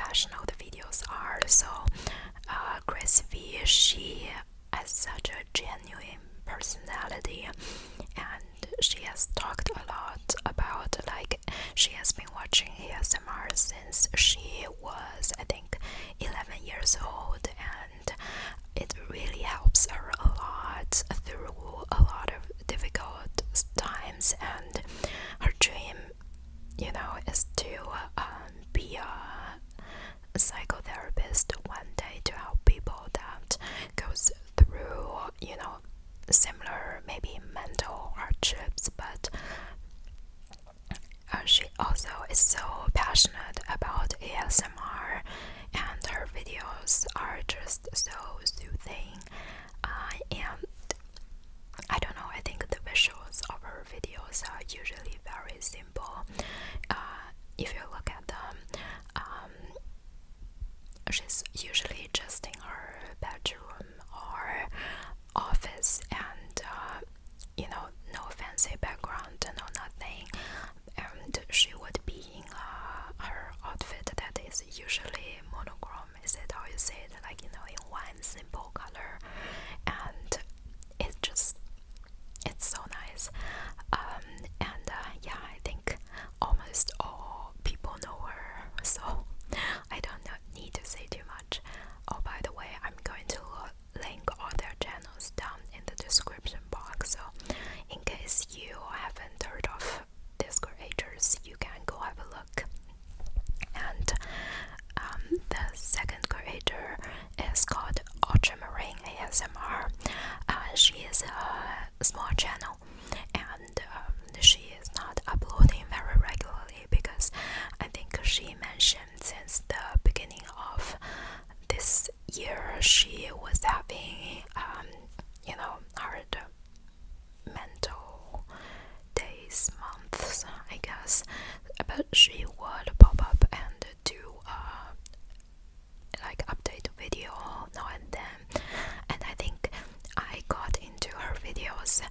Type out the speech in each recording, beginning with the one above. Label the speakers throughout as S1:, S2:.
S1: professional the videos are. So gracev, she has such a genuine personality, and she has talked a lot about, like, she has been watching ASMR since she was, I think, 11 years old, and it really helps her a lot through a lot of difficult times. And her dream, is to be a psychotherapist one day, to help people that goes through, similar maybe mental hardships. But she also is so passionate about ASMR, and her videos are just so soothing. And I don't know, I think the visuals of her videos are usually very simple. If you look at them, she's usually just in her bedroom or office, and no fancy background, no nothing, and she would be in her outfit that is usually monochrome. Is it how you say it? Like, in one simple color, and it's so nice. Yeah, I think almost all people know her, so I don't need to say too much. Oh, by the way, I'm going to link all their channels down in the description box, so in case you haven't heard of these creators, you can go have a look. And the second creator is called Ultramarine ASMR. She is a small channel, and she is not uploading very regularly because I think she mentioned since the beginning of this year she was having hard mental days, months, I guess. But she would pop up and do like update video now and then, and I think I got into her videos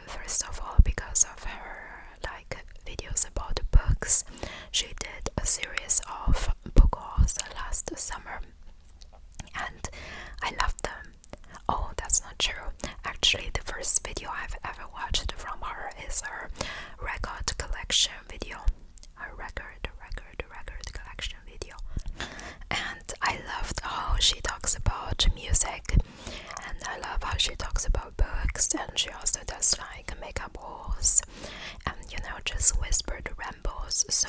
S1: first of all because of her like videos about books. She did a series of book hauls last summer, and I loved them. Oh, that's not true. Actually, the first video I've ever watched from her is her record collection video. Her record collection video. And I loved how she talks about music, and I love how she talks about books, and she also does like makeup hauls and just whispered rambles. So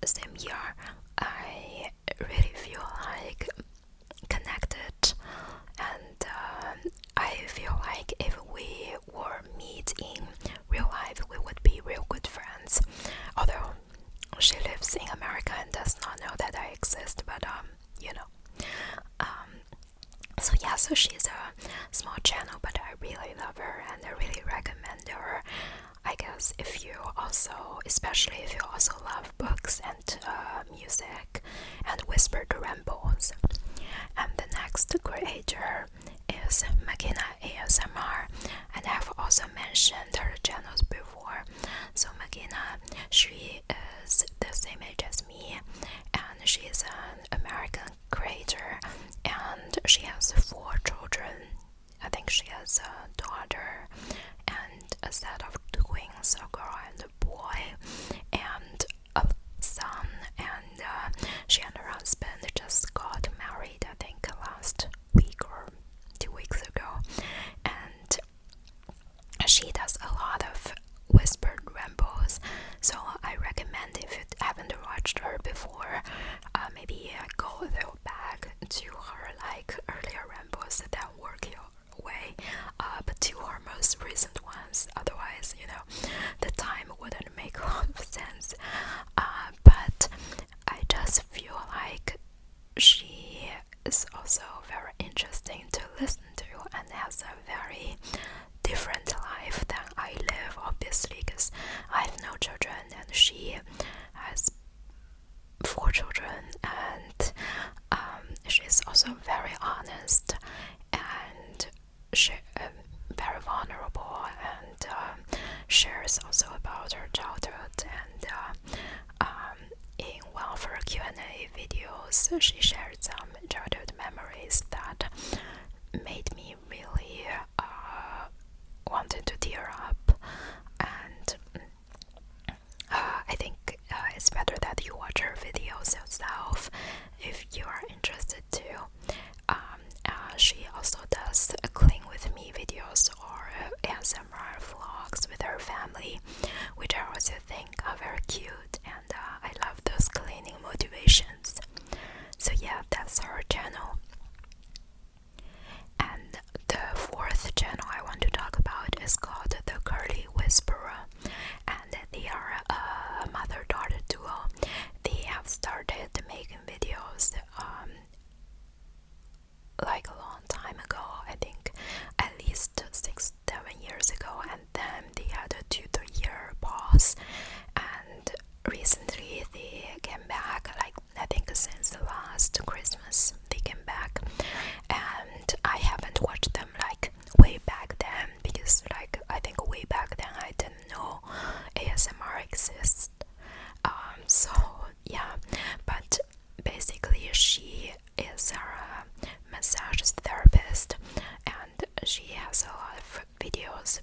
S1: same year, I really feel like connected, and I feel like if we were meet in real life, we would be real good friends. Although she lives in America and does not know that I exist, but so yeah, so she's a small channel, but I really love her and I really recommend her. I guess if you also, especially if you also love books and music and whispered rambles. And the next creator is Makena ASMR, and I've also mentioned her channels before. So Makena, she is the same age as me, and she is an American creator, and she has 4 children. I think she has a daughter and a set of twins, a girl and a boy, and a son, and she and her husband just got married, I think last week or 2 weeks ago. And she does a videos, she shared some childhood memories that made me really wanted to tear up. And I think it's better that you watch her videos yourself if you are interested too. She also does clean with me videos or ASMR vlogs with her family, which I also think are very cute, and I love those cleaning motivations. So yeah, that's her channel. And the fourth channel I want to talk about is called The Curly Whisperer, and they are a mother-daughter duo. They have started making videos like a long time ago, I think at least 6-7 years ago, and then they had a 2-3 year pause, and recently they came back, like I think since the last Christmas they came back, and I haven't watched them like way back then, because like I think way back then I didn't know ASMR exists. So yeah, but basically she is a massage therapist, and she has a lot of videos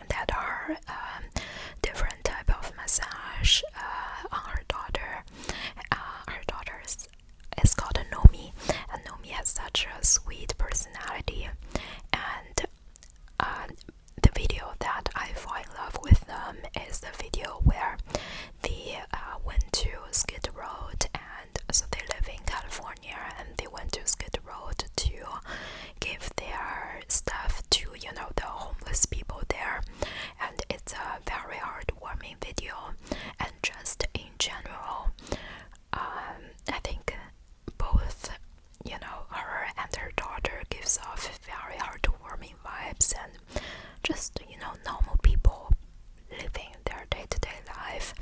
S1: that are different type of massage on her daughter. Her daughter is called Nomi, and Nomi has such a sweet personality, and the video that I fall in love with them is the video where they went to Skid Row, and so they live in California, and they went to Skid Row to give their stuff to, you know, the homeless people there, and it's a very heartwarming video. And just in general, I think both, you know, her and her daughter gives off very heartwarming vibes, and just, you know, normal people living their day-to-day life.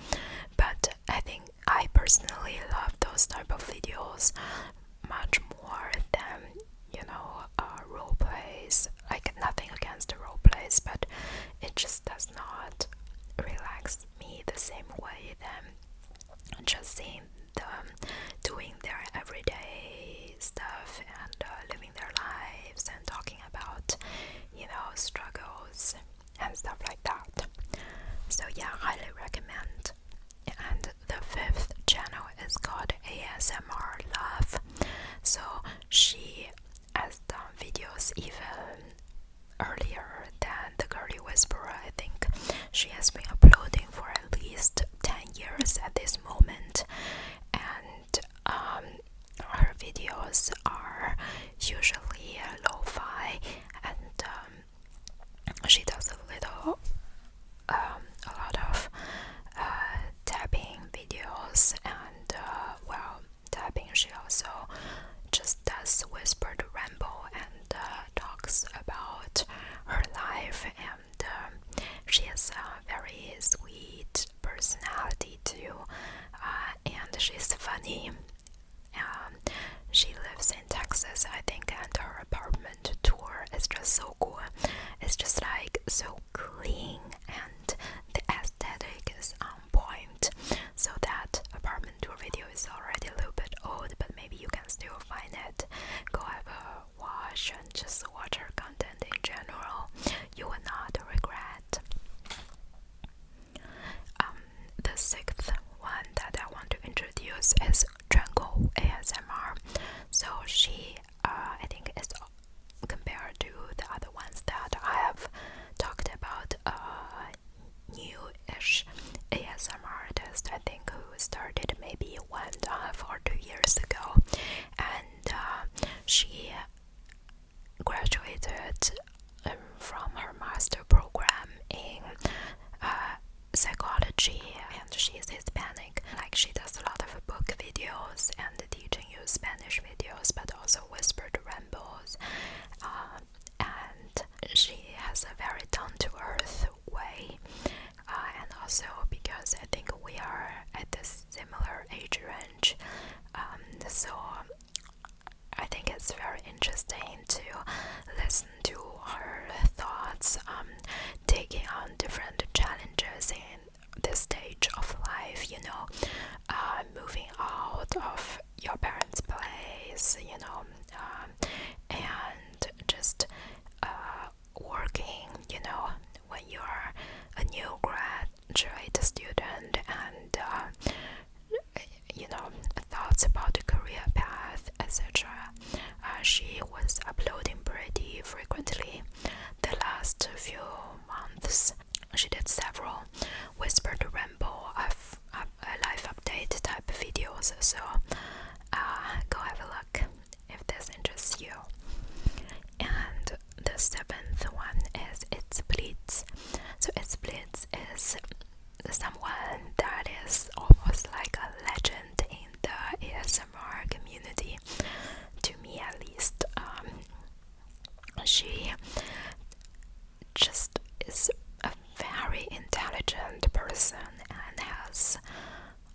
S1: But I think I personally love those type of videos much more than, you know, role plays. Like, nothing against the role plays, but it just does not relax me the same way than just seeing them doing their everyday stuff and living their lives and talking about, you know, struggles and stuff like that. So yeah, highly recommend. And the fifth channel is called ASMRlove. So she has done videos even earlier than The Curly Whisperer. I think she has been uploading for at least 10 years at this moment, and her videos are usually lo-fi, and she does a lot of tapping videos, and well, tapping, she also just does whispered ramble and talks about her life, and she has a very sweet personality too, and she's funny. She lives in Texas, I think, and her apartment tour is just so cool. It's just like so clean, and the aesthetic is on point. So that apartment tour video is already a little bit old, but maybe you can still find it. Go have a watch and just watch her content in general. You will not regret. The sixth one that I want to introduce is Tranquil ASMR. So she, I think, is compared to the other ones that I have talked about, new-ish ASMR artist, I think, who started maybe 1.5 or 2 years ago, and she graduated from her master program in psychology, and she's Hispanic. Like, she does a lot of book videos and teaching you Spanish videos, but also whispered rambles, and she has a very down-to-earth way, and also because I think we are at a similar age range, so I think it's very interesting to listen to her thoughts, taking on different challenges in this stage of life, you know, moving out of your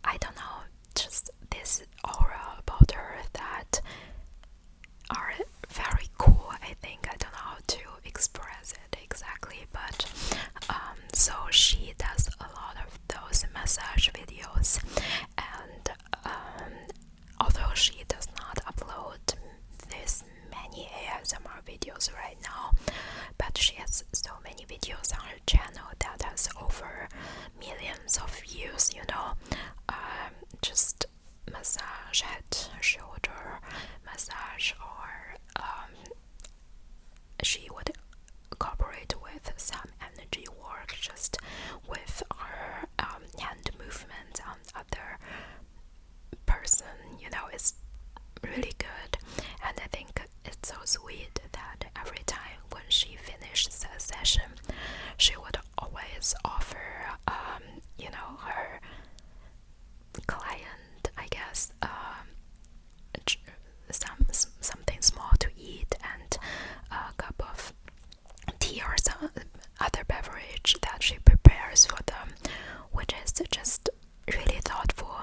S1: I don't know, just this aura about her that are very cool. I think I don't know how to express it exactly, but so she does a lot of those massage videos, and although she does not upload this many ASMR videos right now, but she has so many videos on her channel that has over millions of views, you know. Just massage, head, shoulder massage, or she would cooperate with some energy work just with her hand movement on other person, you know. It's really good, and I think it's so sweet that every time when she finishes a session, she would always offer you know, her client, I guess, something small to eat and a cup of tea or some other beverage that she prepares for them, which is just really thoughtful.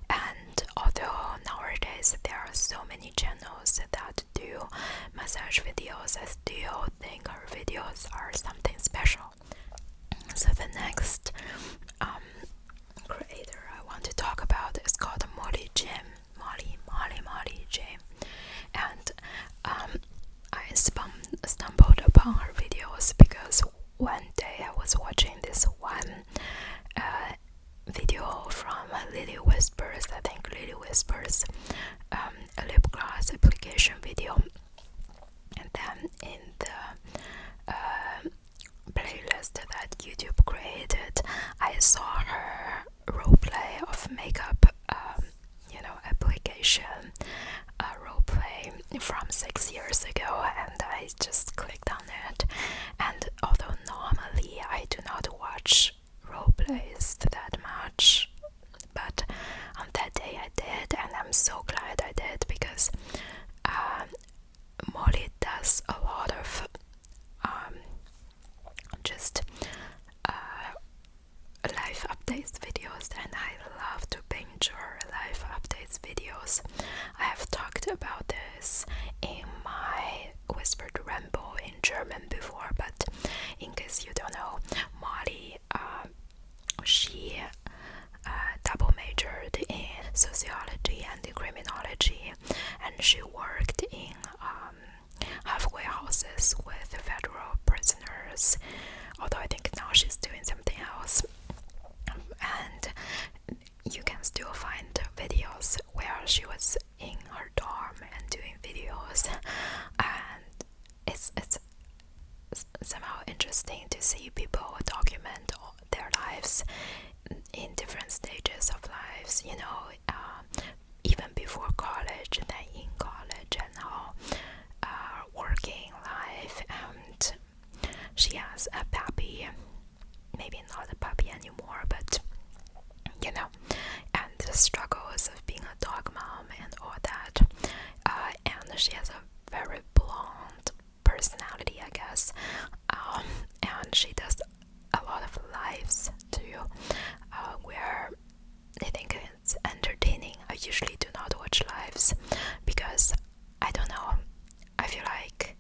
S1: And although nowadays there are so many channels that do massage videos, I still think her videos are something special. So the next creator I want to talk about is called Molly Jim. Molly Jim. And I stumbled upon her videos because one day I was watching this one video from Lily Whispers. I think Lily Whispers, a lip gloss application video, and then in the playlist that YouTube created, I saw her roleplay of makeup, you know, application roleplay from 6 years ago, and I just clicked on it. And although normally I do not watch roleplays that much, but on that day I did, and I'm so glad I did, because Molly does a lot of just life updates videos, and I love to binge her life updates videos. I have talked about this in my Whispered Ramble in German before, but in case you don't know, Molly, she double majored in sociology and criminology, and she worked in halfway houses with federal prisoners, although I think now she's doing something else. And you can still find videos where she was in her dorm and doing videos, and it's somehow interesting to see people document their lives in different stages of lives, you know, even before college and then in college, and how working life. And she has a puppy, maybe not a puppy anymore, but you know, and the struggles of being a dog mom and all that. And she has a very blonde personality, I guess, and she does a lot of lives too, where I think it's entertaining. I usually do not watch lives because I don't know, I feel like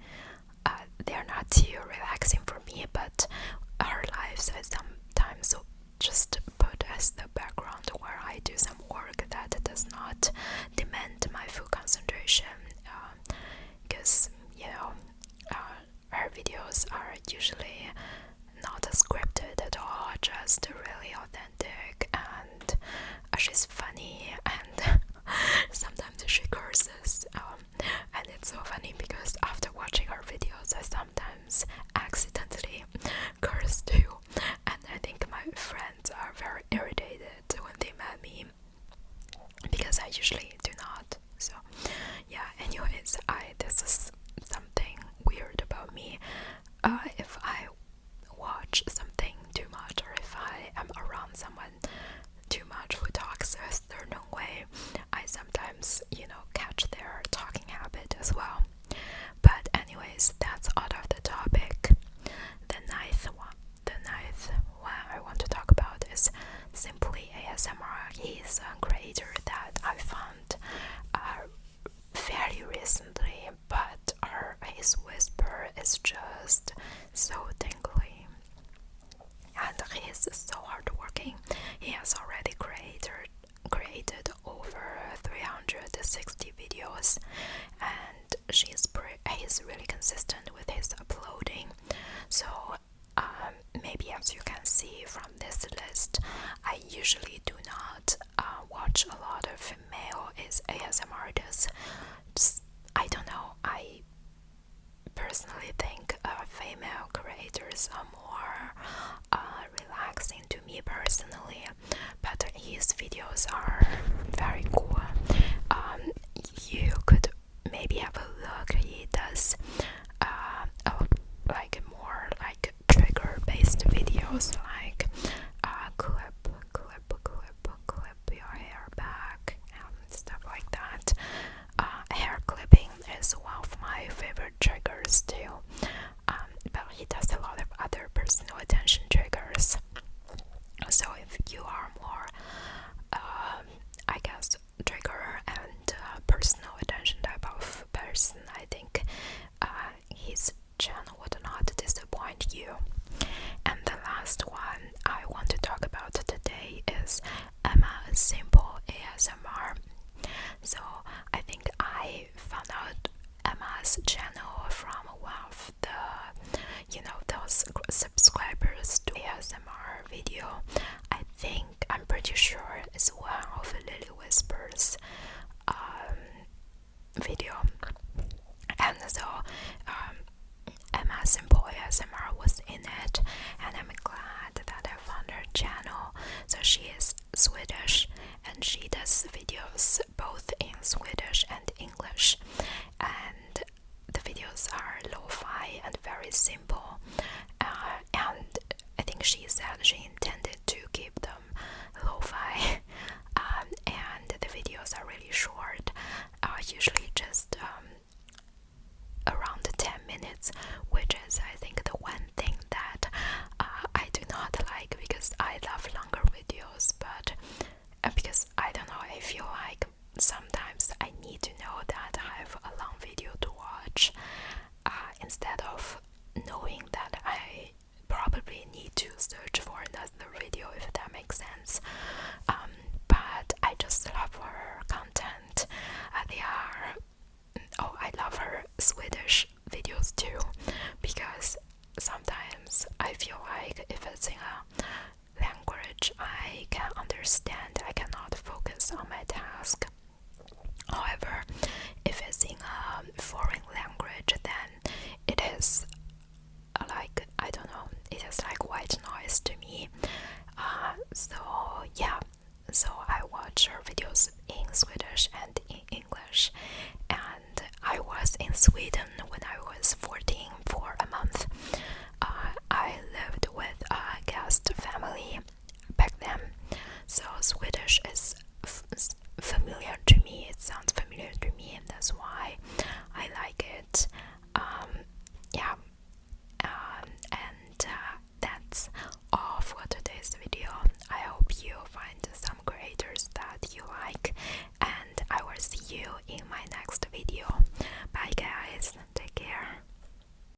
S1: they're not too relaxing for me, but her lives I sometimes just put as the background where I do some work that does not demand my full concentration, because you know, her videos are usually not scripted at all, just really authentic, and she's funny, and sometimes she curses, and it's so funny because after watching her videos I sometimes accidentally curse too, and I think my friends are very irritated when they met me because I usually do not. So yeah, anyways, this is something weird about me. If I watch something too much, or if I am around someone too much who talks a certain way, I sometimes, you know, catch their talking habit as well. But anyways, that's out of the topic. The ninth one I want to talk about is simply ASMR is a creator that I found fairly recently, but his whisper is just so tingly, and he is so hardworking. He has already created over 360 videos, and he's really consistent with his uploading. So maybe as you can see from this list, I usually do not watch a lot of male ASMRtists. I don't know, I personally think female creators are more relaxing to me personally, but his videos are very cool. You could maybe have a look. He does like more like trigger based videos, like clip your hair back and stuff like that. Hair clipping is one of my favorite triggers too, but he does a lot of other personal attention triggers. So if you are more I guess trigger and personal attention type of person, I think his channel would not disappoint you. And the last one I want to talk about today is Emma's Simple ASMR. So I think I found out Emma's channel from one of the, those subscribers to ASMR video. I'm pretty sure it's one of Lily Whispers video. And so Emma Simple ASMR was in it, and I'm glad that I found her channel. So she is Swedish, and she does videos both in Swedish and English, and the videos are lo-fi and very simple, and I think she said she intended to keep them lo-fi, and the videos are really short, usually just around 10 minutes, which is I think the one thing that I do not like, because I love longer videos, but because I don't know, I feel like sometimes I need to know that I have a long video to watch, instead of knowing that I probably need to search for another video, if that makes sense. But I just love her content. I love her Swedish videos too, because sometimes I feel like if it's in a language I can understand, I cannot focus on my task. However, if it's in a foreign language, then it is like, I don't know, it is like white noise to me. So yeah, so I watch her videos in Swedish and in English, and I was in Sweden when I was 14 for a month. I lived with a guest family back then, so Swedish is familiar to me, it sounds familiar to me, and that's why I like it. And that's all for today's video. I hope you find some creators that you like, and I will see you